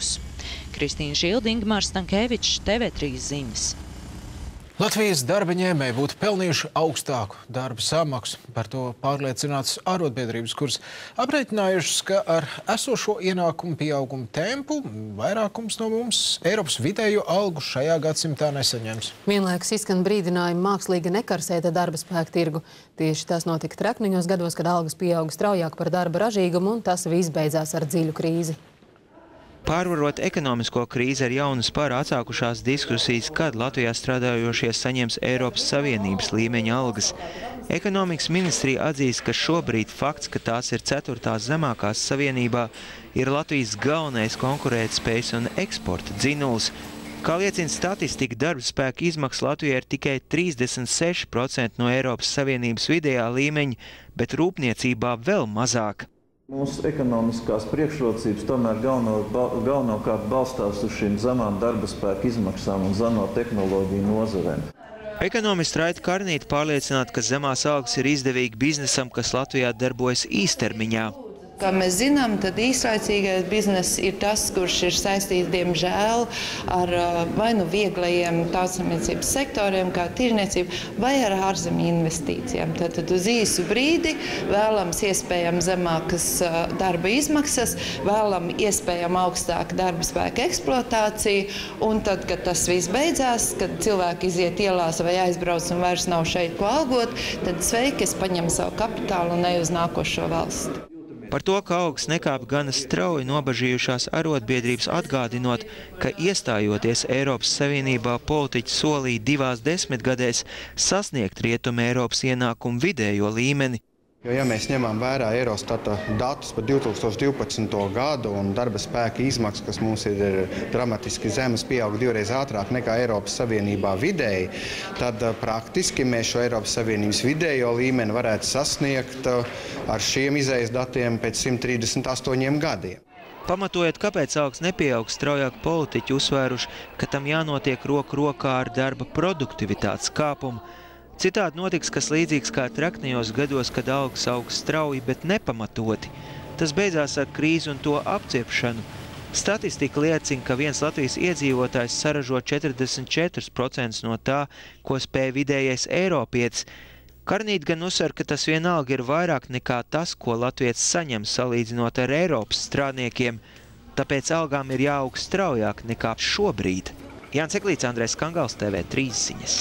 augus. Kristīna Žilda, Ingmārs Stankēvičs, TV3 ziņas. Latvijas darba ņēmēji būtu pelnījuši augstāku darba samaksu. Par to pārliecināts arotbiedrības, kuras aprēķinājušas, ka ar esošo ienākumu pieaugumu tempu vairākums no mums Eiropas vidējo algu šajā gadsimtā nesaņems. Vienlaikus izskan brīdinājumi mākslīgi nekarsēt darba spēku tirgu. Tieši tas notika trekniņos gados, kad algas pieauga straujāk par darba ražīgumu, un tas viss beidzās ar dziļu krīzi. Pārvarot ekonomisko krīzi ar jaunu spāru atsākušās diskusijas, kad Latvijā strādājošie saņems Eiropas Savienības līmeņa algas. Ekonomikas ministrija atzīst, ka šobrīd fakts, ka tās ir 4. zemākās savienībā, ir Latvijas galvenais konkurētspējas un eksporta dzinulis. Kā liecina statistika, darba spēka izmaksas Latvijā ir tikai 36% no Eiropas Savienības vidējā līmeņa, bet rūpniecībā vēl mazāk. Mūsu ekonomiskās priekšrocības tomēr galvenokārt balstās uz šīm zemām darba spēka izmaksām un zemo tehnoloģiju nozarēm. Ekonomists Raita Karnīte pārliecināta, ka zemās algas ir izdevīgi biznesam, kas Latvijā darbojas īstermiņā. Kā mēs zinām, tad īslaicīgais bizness ir tas, kurš ir saistīts, diemžēl, ar vai nu vieglajiem tautssaimniecības sektoriem, kā tirniecība, vai ar ārzemju investīcijām. Tad uz īsu brīdi vēlams iespējami zemākas darba izmaksas, vēlam iespējami augstāka darba spēka eksploatācija, un tad, kad tas viss beidzās, kad cilvēki iziet ielās vai aizbrauc un vairs nav šeit ko algot, tad sveiki, es paņemu savu kapitālu un eju uz nākošo valsti. Par to, ka algas nekāp gana strauji, nobažījušās arotbiedrības atgādinot, ka iestājoties Eiropas Savienībā politiķi solīja 2 desmitgadēs sasniegt Rietumu Eiropas ienākumu vidējo līmeni. Jo, ja mēs ņemam vērā Eurostata datus par 2012. gadu un darba spēka izmaksas, kas mums ir dramatiski zemes, pieauga 2 reizes ātrāk nekā Eiropas Savienībā vidēji, tad praktiski mēs šo Eiropas Savienības vidējo līmeni varētu sasniegt ar šiem izejas datiem pēc 138 gadiem. Pamatojot, kāpēc algas nepieaug straujāk, politiķi uzsvēruši, ka tam jānotiek roku rokā ar darba produktivitātes kāpumu. Citādi notiks kas līdzīgs kā treknajos gados, kad algas aug strauji, bet nepamatoti. Tas beidzās ar krīzi un to apciepšanu. Statistika liecina, ka viens Latvijas iedzīvotājs saražo 44% no tā, ko spēj vidējais eiropietis. Karnīte gan uzsver, ka tas vienalga ir vairāk nekā tas, ko latvietis saņem salīdzinot ar Eiropas strādniekiem. Tāpēc algām ir jāaug straujāk nekā šobrīd. Jānis Eklīts, Andrejs Kangals, TV3 ziņas.